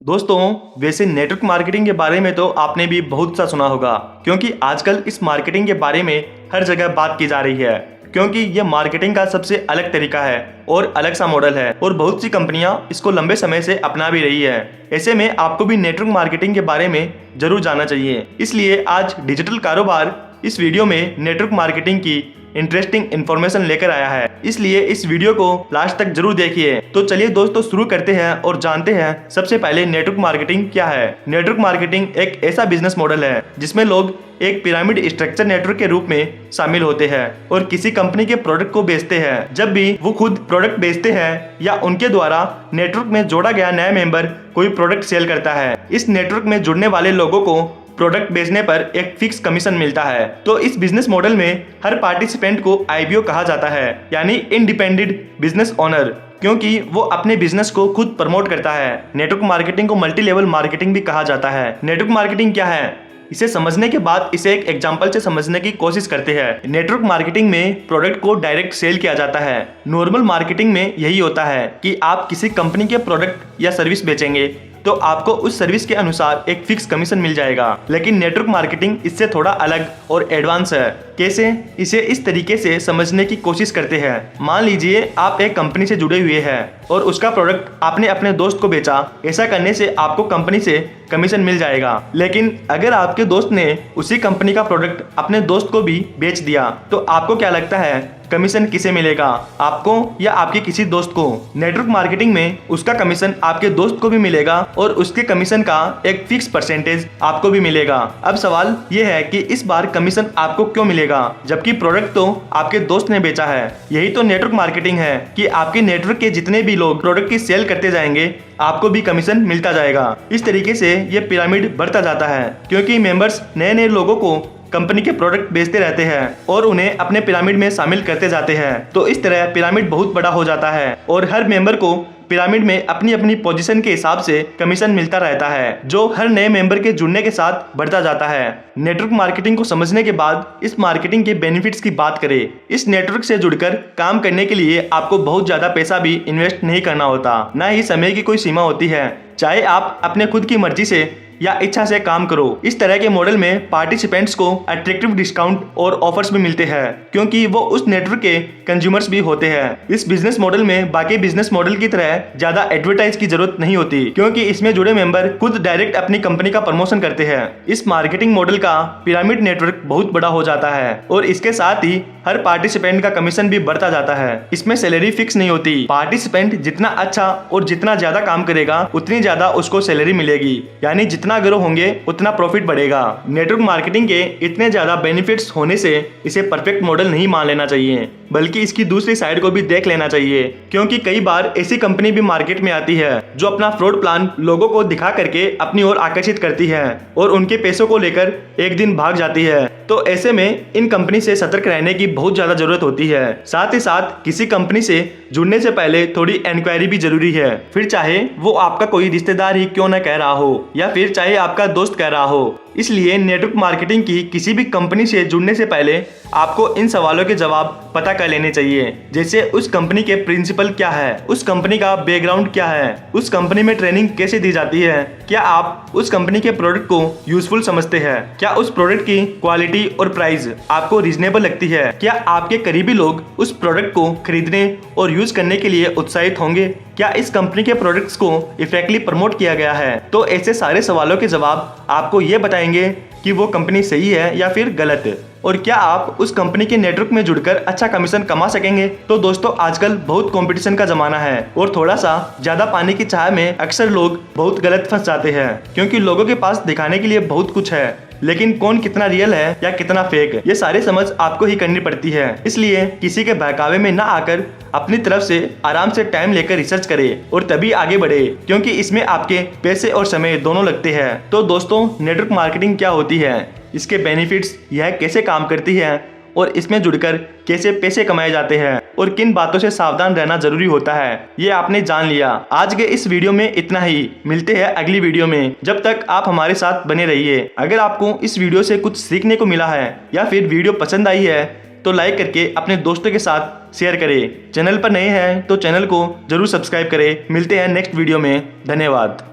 दोस्तों वैसे network marketing के बारे में तो आपने भी बहुत सा सुना होगा, क्योंकि आजकल इस मार्केटिंग के बारे में हर जगह बात की जा रही है, क्योंकि यह मार्केटिंग का सबसे अलग तरीका है और अलग सा मॉडल है और बहुत सी कंपनियां इसको लंबे समय से अपना भी रही है। ऐसे में आपको भी नेटवर्क मार्केटिंग के बारे में जरूर जानना चाहिए। इसलिए आज डिजिटल कारोबार इस वीडियो में नेटवर्क मार्केटिंग की इंटरेस्टिंग इन्फॉर्मेशन लेकर आया है, इसलिए इस वीडियो को लास्ट तक जरूर देखिए। तो चलिए दोस्तों शुरू करते हैं और जानते हैं सबसे पहले नेटवर्क मार्केटिंग क्या है। नेटवर्क मार्केटिंग एक ऐसा बिजनेस मॉडल है जिसमें लोग एक पिरामिड स्ट्रक्चर नेटवर्क के रूप में शामिल होते हैं और किसी कंपनी के प्रोडक्ट को बेचते हैं। जब भी वो खुद प्रोडक्ट बेचते हैं या उनके द्वारा नेटवर्क में जोड़ा गया नया मेंबर कोई प्रोडक्ट सेल करता है, इस नेटवर्क में जुड़ने वाले लोगों को प्रोडक्ट बेचने पर एक फिक्स कमीशन मिलता है। तो इस बिजनेस मॉडल में हर पार्टिसिपेंट को आईबीओ कहा जाता है, यानी इंडिपेंडेंट बिजनेस ओनर, क्योंकि वो अपने बिजनेस को खुद प्रमोट करता है। नेटवर्क मार्केटिंग को मल्टी लेवल मार्केटिंग भी कहा जाता है। नेटवर्क मार्केटिंग क्या है, इसे समझने के बाद इसे एक एग्जांपल से समझने की कोशिश करते हैं। नेटवर्क मार्केटिंग में प्रोडक्ट को डायरेक्ट सेल किया जाता है। नॉर्मल मार्केटिंग में यही होता है कि आप किसी कंपनी के प्रोडक्ट या सर्विस बेचेंगे तो आपको उस सर्विस के अनुसार एक फिक्स कमीशन मिल जाएगा। लेकिन नेटवर्क मार्केटिंग इससे थोड़ा अलग और एडवांस है। कैसे, इसे इस तरीके से समझने की कोशिश करते हैं। मान लीजिए आप एक कंपनी से जुड़े हुए हैं और उसका प्रोडक्ट आपने अपने दोस्त को बेचा। ऐसा करने से आपको कंपनी से कमीशन मिल जाएगा। लेकिन अगर आपके दोस्त ने उसी कंपनी का प्रोडक्ट अपने दोस्त को भी बेच दिया तो आपको क्या लगता है कमीशन किसे मिलेगा, आपको या आपके किसी दोस्त को? नेटवर्क मार्केटिंग में उसका कमीशन आपके दोस्त को भी मिलेगा और उसके कमीशन का एक फिक्स परसेंटेज आपको भी मिलेगा। अब सवाल यह है कि इस बार कमीशन आपको क्यों मिलेगा जबकि प्रोडक्ट तो आपके दोस्त ने बेचा है। यही तो नेटवर्क मार्केटिंग है कि आपके नेटवर्क के जितने भी लोग प्रोडक्ट की सेल करते जाएंगे आपको भी कमीशन मिलता जाएगा। इस तरीके से ये पिरामिड बढ़ता जाता है, क्योंकि मेंबर्स नए नए लोगों को कंपनी के प्रोडक्ट बेचते रहते हैं और उन्हें अपने पिरामिड में शामिल करते जाते हैं। तो इस तरह पिरामिड बहुत बड़ा हो जाता है और हर मेंबर को पिरामिड में अपनी अपनी पोजीशन के हिसाब से कमीशन मिलता रहता है, जो हर नए मेंबर के जुड़ने के साथ बढ़ता जाता है। नेटवर्क मार्केटिंग को समझने के बाद इस मार्केटिंग के बेनिफिट्स की बात करें। इस नेटवर्क से जुड़कर काम करने के लिए आपको बहुत ज्यादा पैसा भी इन्वेस्ट नहीं करना होता, न ही समय की कोई सीमा होती है। चाहे आप अपने खुद की मर्जी से या इच्छा से काम करो। इस तरह के मॉडल में पार्टिसिपेंट्स को अट्रैक्टिव डिस्काउंट और ऑफर्स भी मिलते हैं, क्योंकि वो उस नेटवर्क के कंज्यूमर्स भी होते हैं। इस बिजनेस मॉडल में बाकी बिजनेस मॉडल की तरह ज्यादा एडवर्टाइज की जरूरत नहीं होती, क्योंकि इसमें जुड़े मेंबर खुद डायरेक्ट अपनी कंपनी का प्रमोशन करते हैं। इस मार्केटिंग मॉडल का पिरामिड नेटवर्क बहुत बड़ा हो जाता है और इसके साथ ही हर पार्टिसिपेंट का कमीशन भी बढ़ता जाता है। इसमें सैलरी फिक्स नहीं होती। पार्टिसिपेंट जितना अच्छा और जितना ज्यादा काम करेगा उतनी ज्यादा उसको सैलरी मिलेगी, यानी जितना ग्रो होंगे उतना प्रॉफिट बढ़ेगा। नेटवर्क मार्केटिंग के इतने ज्यादा बेनिफिट्स होने से इसे परफेक्ट मॉडल नहीं मान लेना चाहिए, बल्कि इसकी दूसरी साइड को भी देख लेना चाहिए, क्योंकि कई बार ऐसी कंपनी भी मार्केट में आती है जो अपना फ्रॉड प्लान लोगों को दिखा करके अपनी ओर आकर्षित करती है और उनके पैसों को लेकर एक दिन भाग जाती है। तो ऐसे में इन कंपनी से सतर्क रहने की बहुत ज्यादा जरूरत होती है। साथ ही साथ किसी कंपनी से जुड़ने से पहले थोड़ी इंक्वायरी भी जरूरी है, फिर चाहे वो आपका कोई रिश्तेदार ही क्यों न कह रहा हो या फिर चाहे आपका दोस्त कह रहा हो। इसलिए नेटवर्क मार्केटिंग की किसी भी कंपनी से जुड़ने से पहले आपको इन सवालों के जवाब पता कर लेने चाहिए, जैसे उस कंपनी के प्रिंसिपल क्या है, उस कंपनी का बैकग्राउंड क्या है, उस कंपनी में ट्रेनिंग कैसे दी जाती है, क्या आप उस कंपनी के प्रोडक्ट को यूजफुल समझते हैं, क्या उस प्रोडक्ट की क्वालिटी और प्राइस आपको रीजनेबल लगती है, क्या आपके करीबी लोग उस प्रोडक्ट को खरीदने और यूज करने के लिए उत्साहित होंगे, क्या इस कंपनी के प्रोडक्ट्स को इफेक्टिवली प्रमोट किया गया है। तो ऐसे सारे सवालों के जवाब आपको ये बताएंगे कि वो कंपनी सही है या फिर गलत, और क्या आप उस कंपनी के नेटवर्क में जुड़कर अच्छा कमीशन कमा सकेंगे। तो दोस्तों आजकल बहुत कंपटीशन का जमाना है और थोड़ा सा ज्यादा पाने की चाह में अक्सर लोग बहुत गलत फंस जाते हैं, क्योंकि लोगों के पास दिखाने के लिए बहुत कुछ है, लेकिन कौन कितना रियल है या कितना फेक, ये सारी समझ आपको ही करनी पड़ती है। इसलिए किसी के बहकावे में ना आकर अपनी तरफ से आराम से टाइम लेकर रिसर्च करें और तभी आगे बढ़े, क्योंकि इसमें आपके पैसे और समय दोनों लगते हैं। तो दोस्तों नेटवर्क मार्केटिंग क्या होती है, इसके बेनिफिट्स, यह कैसे काम करती है और इसमें जुड़कर कैसे पैसे कमाए जाते हैं और किन बातों से सावधान रहना जरूरी होता है, ये आपने जान लिया। आज के इस वीडियो में इतना ही। मिलते हैं अगली वीडियो में, जब तक आप हमारे साथ बने रहिए। अगर आपको इस वीडियो से कुछ सीखने को मिला है या फिर वीडियो पसंद आई है तो लाइक करके अपने दोस्तों के साथ शेयर करें। चैनल पर नए हैं तो चैनल को जरूर सब्सक्राइब करें। मिलते हैं नेक्स्ट वीडियो में। धन्यवाद।